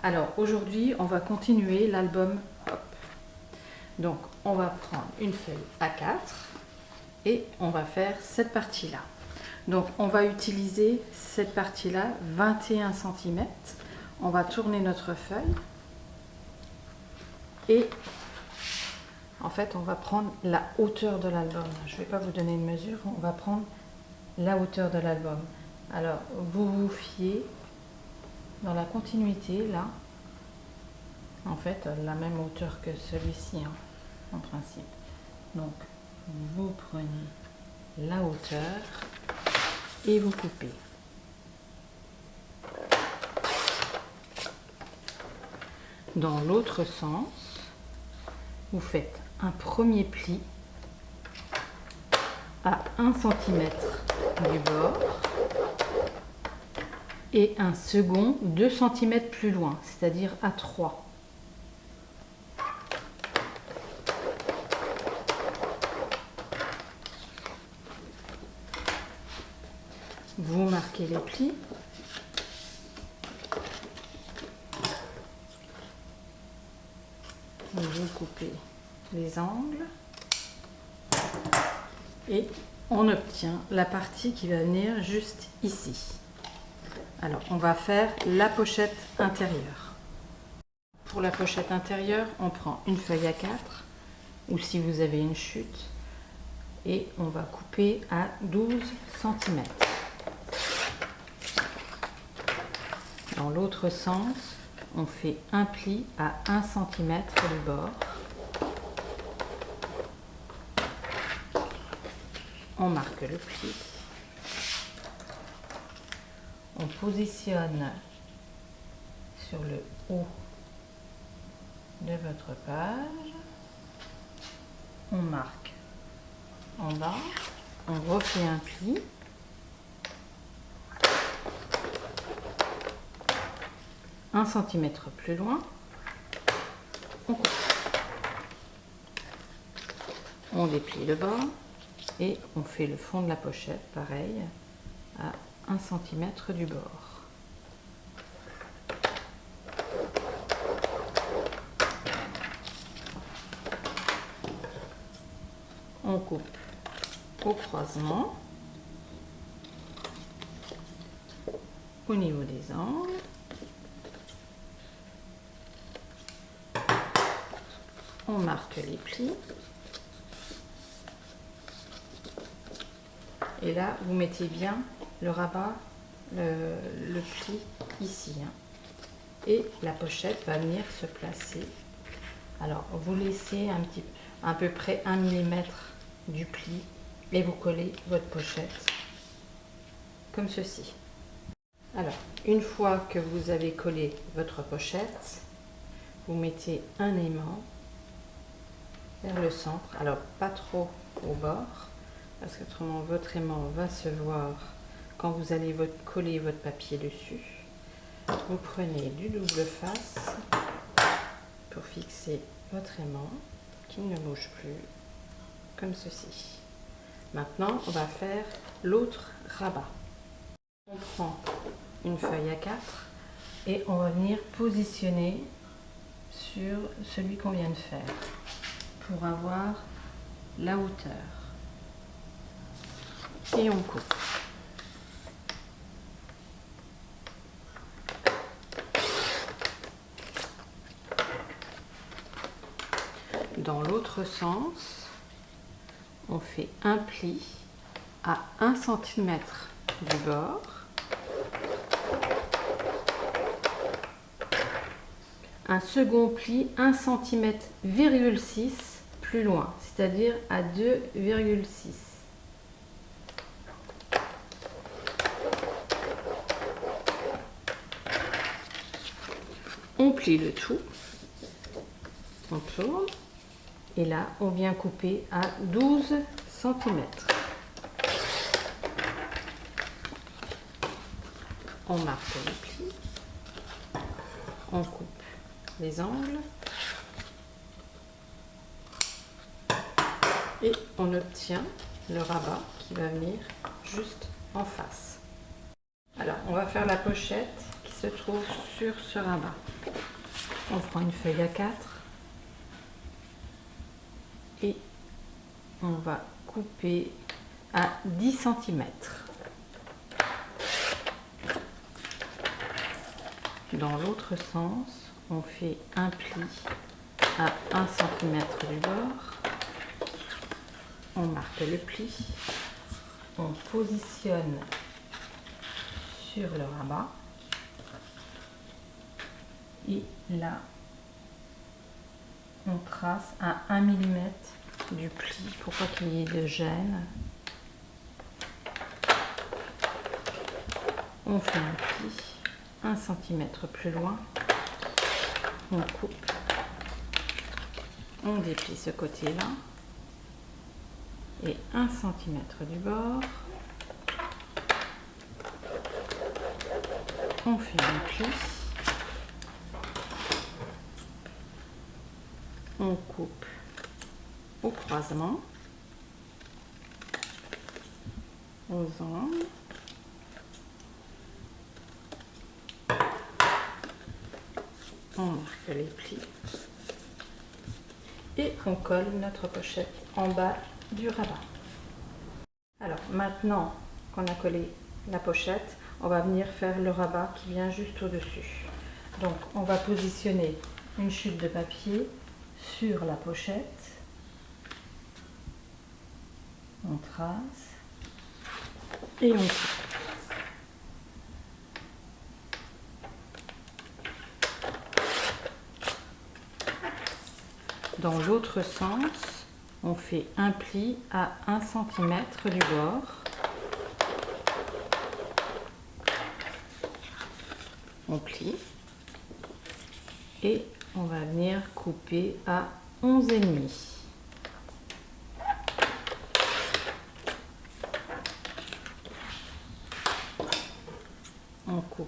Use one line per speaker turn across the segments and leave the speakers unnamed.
Alors aujourd'hui, on va continuer l'album Hop. Donc on va prendre une feuille A4 et on va faire cette partie-là. Donc on va utiliser cette partie-là, 21 cm. On va tourner notre feuille et en fait on va prendre la hauteur de l'album. Je ne vais pas vous donner une mesure, on va prendre la hauteur de l'album. Alors vous vous fiez dans la continuité là, en fait la même hauteur que celui-ci hein, en principe. Donc vous prenez la hauteur et vous coupez. Dans l'autre sens, vous faites un premier pli à 1 cm du bord et un second 2 cm plus loin, c'est-à-dire à 3. Vous marquez les plis. Vous coupez les angles et on obtient la partie qui va venir juste ici. Alors on va faire la pochette intérieure. Pour la pochette intérieure, on prend une feuille A4 ou si vous avez une chute et on va couper à 12 cm. Dans l'autre sens, on fait un pli à 1 cm du bord. On marque le pli. On positionne sur le haut de votre page. On marque en bas. On refait un pli. Un centimètre plus loin, on coupe. On déplie le bas et on fait le fond de la pochette, pareil, à 1 cm du bord. On coupe au croisement, au niveau des angles. On marque les plis et là vous mettez bien le rabat, le pli ici hein. Et la pochette va venir se placer. Alors vous laissez à peu près 1 mm du pli et vous collez votre pochette comme ceci. Alors une fois que vous avez collé votre pochette, vous mettez un aimant vers le centre, alors pas trop au bord parce qu'autrement votre aimant va se voir quand vous allez coller votre papier dessus. Vous prenez du double face pour fixer votre aimant qui ne bouge plus comme ceci. Maintenant on va faire l'autre rabat. On prend une feuille A4 et on va venir positionner sur celui qu'on vient de faire pour avoir la hauteur et on coupe. Dans l'autre sens, on fait un pli à 1 cm du bord. Un second pli 1 cm,6 cm plus loin, c'est-à-dire à 2,6. On plie le tout, on tourne et là on vient couper à 12 cm. On marque le pli, on coupe les angles et on obtient le rabat qui va venir juste en face. Alors on va faire la pochette qui se trouve sur ce rabat. On prend une feuille A4 et on va couper à 10 cm. Dans l'autre sens, on fait un pli à 1 cm du bord. On marque le pli. On positionne sur le rabat. Et là, on trace à 1 mm du pli pour pas qu'il y ait de gêne. On fait un pli 1 cm plus loin, on coupe, on déplie ce côté-là et 1 cm du bord, on fait un pli, on coupe au croisement, aux angles, on marque les plis et on colle notre pochette en bas du rabat. Alors maintenant qu'on a collé la pochette, on va venir faire le rabat qui vient juste au-dessus. Donc on va positionner une chute de papier sur la pochette, on trace et on coupe. Dans l'autre sens, on fait un pli à 1 cm du bord. On plie et on va venir couper à 11,5. On coupe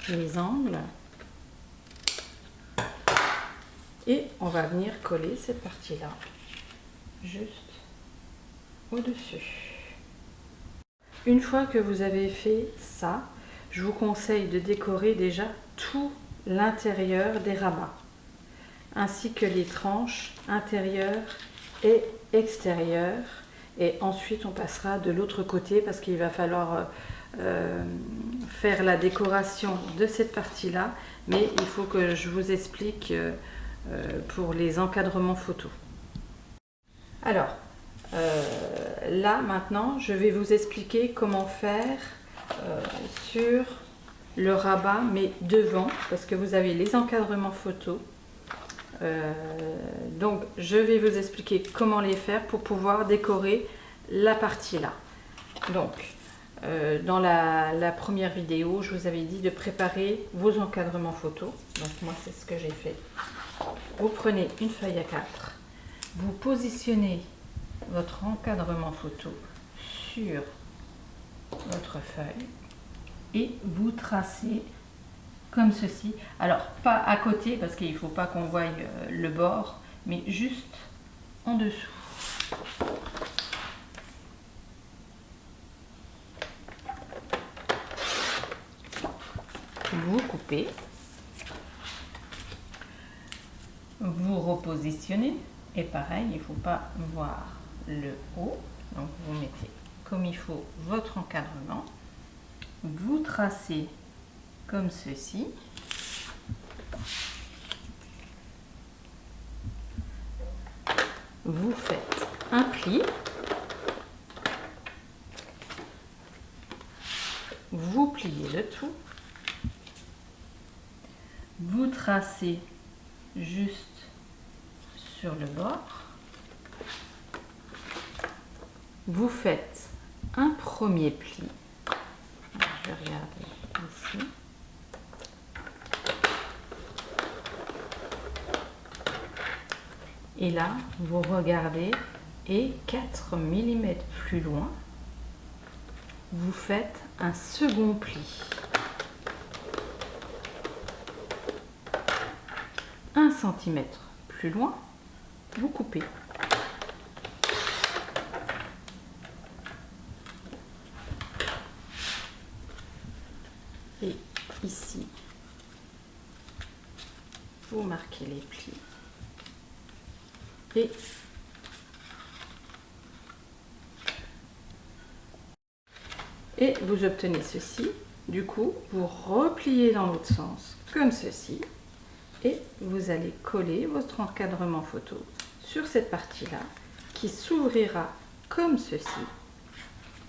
les angles. Et on va venir coller cette partie-là, juste au-dessus. Une fois que vous avez fait ça, je vous conseille de décorer déjà tout l'intérieur des rabats, ainsi que les tranches intérieures et extérieures. Et ensuite, on passera de l'autre côté parce qu'il va falloir faire la décoration de cette partie-là. Mais il faut que je vous explique pour les encadrements photos. Alors, là maintenant, je vais vous expliquer comment faire sur le rabat, mais devant, parce que vous avez les encadrements photos. Donc, je vais vous expliquer comment les faire pour pouvoir décorer la partie là. Donc, dans la première vidéo, je vous avais dit de préparer vos encadrements photos. Donc, moi, c'est ce que j'ai fait. Vous prenez une feuille A4, vous positionnez votre encadrement photo sur votre feuille et vous tracez comme ceci. Alors, pas à côté parce qu'il ne faut pas qu'on voie le bord, mais juste en dessous. Vous coupez. Vous repositionnez et pareil, il ne faut pas voir le haut, donc vous mettez comme il faut votre encadrement, vous tracez comme ceci, vous faites un pli, vous pliez le tout, vous tracez juste sur le bord, vous faites un premier pli. Alors, je vais regarder ici. Et là, vous regardez et 4 mm plus loin, vous faites un second pli. 1 cm plus loin, vous coupez. Et ici, vous marquez les plis et vous obtenez ceci. Du coup, vous repliez dans l'autre sens comme ceci et vous allez coller votre encadrement photo sur cette partie-là qui s'ouvrira comme ceci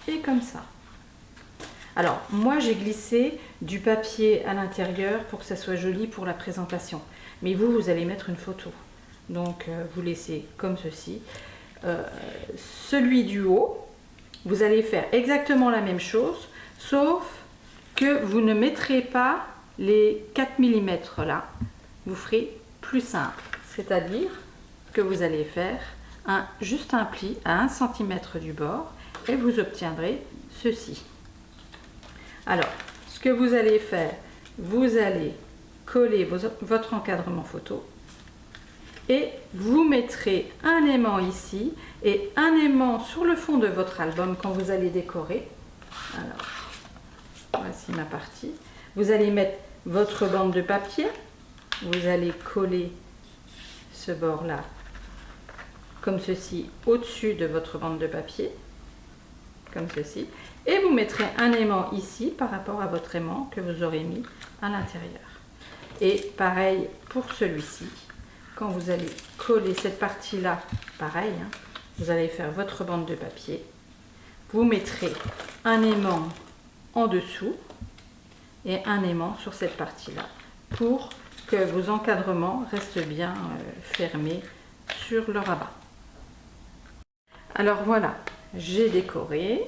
et comme ça. Alors, moi j'ai glissé du papier à l'intérieur pour que ça soit joli pour la présentation. Mais vous, vous allez mettre une photo. Donc, vous laissez comme ceci. Celui du haut, vous allez faire exactement la même chose, sauf que vous ne mettrez pas les 4 mm là. Vous ferez plus simple. C'est-à-dire que vous allez faire juste un pli à 1 cm du bord et vous obtiendrez ceci. Alors, ce que vous allez faire, vous allez coller votre encadrement photo et vous mettrez un aimant ici et un aimant sur le fond de votre album quand vous allez décorer. Alors, voici ma partie. Vous allez mettre votre bande de papier, vous allez coller ce bord-là comme ceci au-dessus de votre bande de papier, comme ceci. Et vous mettrez un aimant ici par rapport à votre aimant que vous aurez mis à l'intérieur. Et pareil pour celui-ci. Quand vous allez coller cette partie-là, pareil, hein, vous allez faire votre bande de papier. Vous mettrez un aimant en dessous et un aimant sur cette partie-là pour que vos encadrements restent bien fermés sur le rabat. Alors voilà, j'ai décoré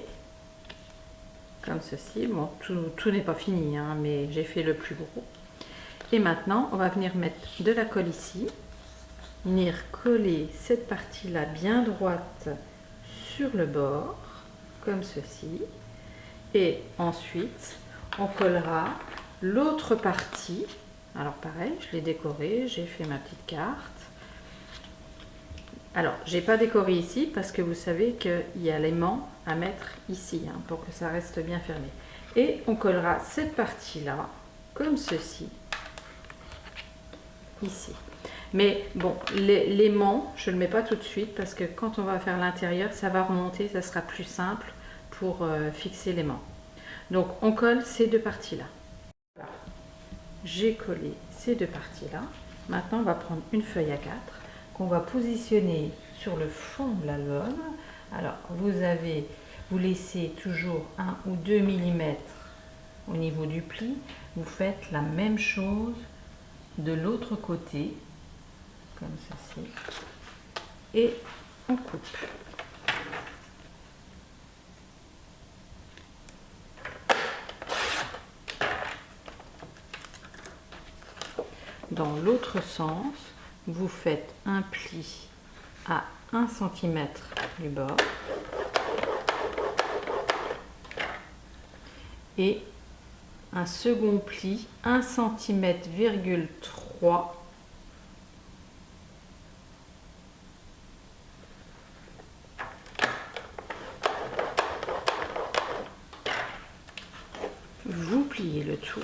comme ceci. Bon, tout n'est pas fini, hein, mais j'ai fait le plus gros. Et maintenant, on va venir mettre de la colle ici, venir coller cette partie-là bien droite sur le bord, comme ceci. Et ensuite, on collera l'autre partie. Alors pareil, je l'ai décoré, j'ai fait ma petite carte. Alors, j'ai pas décoré ici parce que vous savez qu'il y a l'aimant à mettre ici, hein, pour que ça reste bien fermé. Et on collera cette partie-là, comme ceci, ici. Mais bon, l'aimant, je ne le mets pas tout de suite parce que quand on va faire l'intérieur, ça va remonter, ça sera plus simple pour fixer l'aimant. Donc, on colle ces deux parties-là. Voilà. J'ai collé ces deux parties-là. Maintenant, on va prendre une feuille A4 qu'on va positionner sur le fond de l'album. Alors, vous laissez toujours 1 ou 2 mm au niveau du pli. Vous faites la même chose de l'autre côté, comme ceci, et on coupe. Dans l'autre sens, vous faites un pli à 1 cm du bord et un second pli 1 cm,3 vous pliez le tout,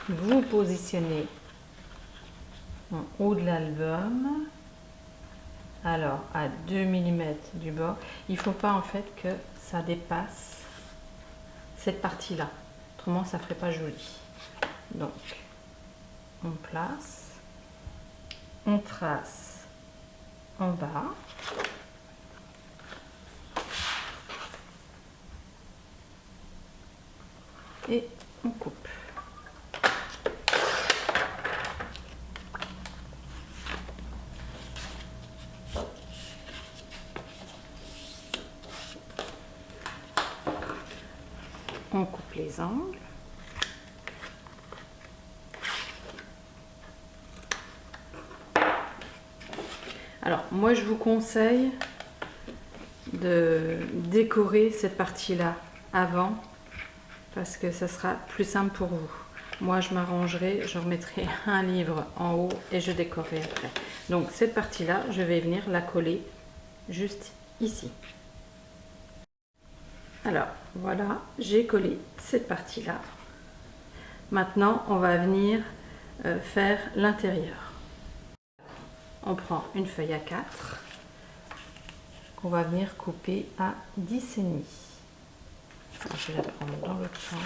vous positionnez en haut de l'album, alors à 2 mm du bord. Il ne faut pas en fait que ça dépasse cette partie là, autrement ça ne ferait pas joli. Donc on place, on trace en bas, et on coupe. On coupe les angles. Alors, moi, je vous conseille de décorer cette partie-là avant parce que ça sera plus simple pour vous. Moi, je m'arrangerai, je remettrai un livre en haut et je décorerai après. Donc, cette partie-là, je vais venir la coller juste ici. Alors, voilà, j'ai collé cette partie-là. Maintenant, on va venir faire l'intérieur. On prend une feuille à 4 qu'on va venir couper à 10,5. Je vais la prendre dans l'autre sens.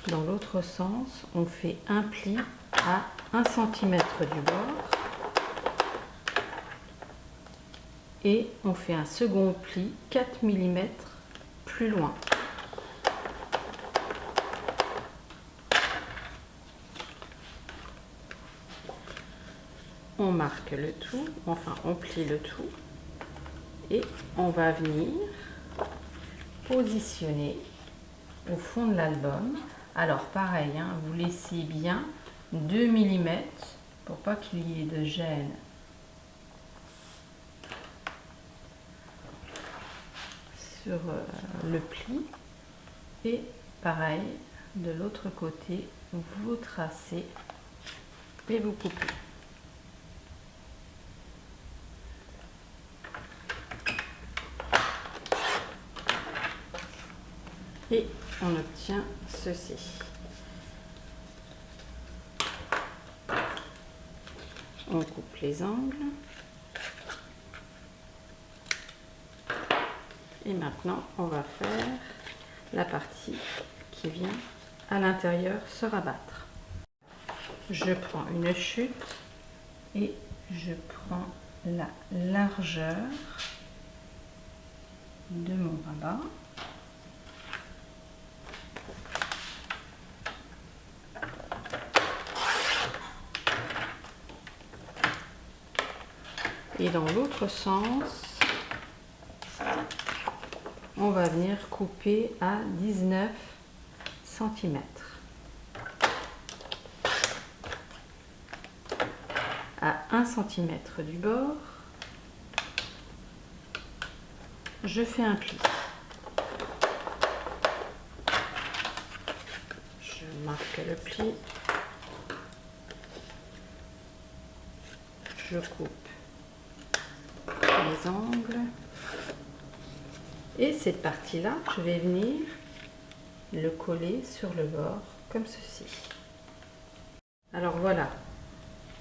Dans l'autre sens, on fait un pli à 1 cm du bord et on fait un second pli 4 mm plus loin. On marque le tout, enfin on plie le tout et on va venir positionner au fond de l'album. Alors pareil, hein, vous laissez bien 2 mm pour pas qu'il y ait de gêne sur le pli. Et pareil, de l'autre côté, vous tracez et vous coupez. Et on obtient ceci. On coupe les angles. Et maintenant, on va faire la partie qui vient à l'intérieur se rabattre. Je prends une chute et je prends la largeur de mon rabat. Et dans l'autre sens, on va venir couper à 19 cm. À 1 cm du bord, je fais un pli. Je marque le pli. Je coupe les angles. Et cette partie-là, je vais venir le coller sur le bord comme ceci. Alors voilà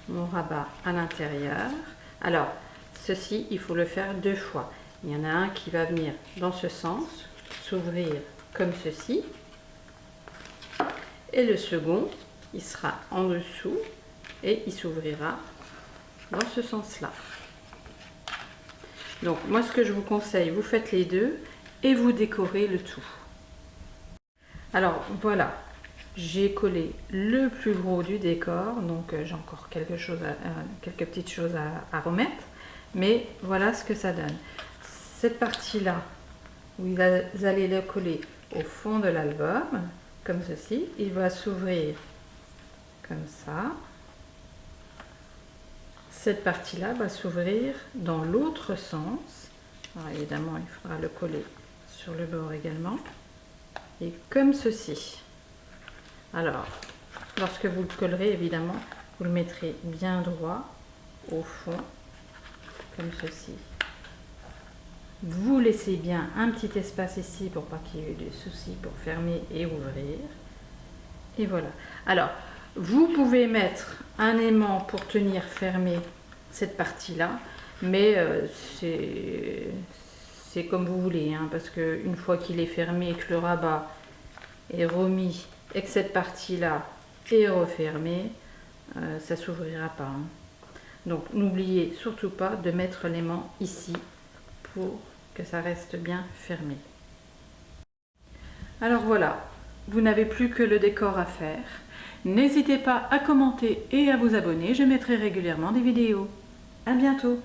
mon rabat à l'intérieur. Alors ceci, il faut le faire 2 fois. Il y en a un qui va venir dans ce sens, s'ouvrir comme ceci. Et le second, il sera en dessous et il s'ouvrira dans ce sens-là. Donc moi ce que je vous conseille, vous faites les deux et vous décorez le tout. Alors voilà, j'ai collé le plus gros du décor, donc j'ai encore quelques petites choses à remettre, mais voilà ce que ça donne. Cette partie-là, vous allez le coller au fond de l'album, comme ceci, il va s'ouvrir comme ça. Cette partie-là va s'ouvrir dans l'autre sens. Alors évidemment, il faudra le coller sur le bord également. Et comme ceci. Alors, lorsque vous le collerez, évidemment, vous le mettrez bien droit au fond, comme ceci. Vous laissez bien un petit espace ici pour pas qu'il y ait de soucis pour fermer et ouvrir. Et voilà. Alors, vous pouvez mettre un aimant pour tenir fermé cette partie-là, mais c'est comme vous voulez, hein, parce qu'une fois qu'il est fermé et que le rabat est remis et que cette partie-là est refermée, ça ne s'ouvrira pas. Hein. Donc, n'oubliez surtout pas de mettre l'aimant ici pour que ça reste bien fermé. Alors voilà, vous n'avez plus que le décor à faire. N'hésitez pas à commenter et à vous abonner, je mettrai régulièrement des vidéos. À bientôt!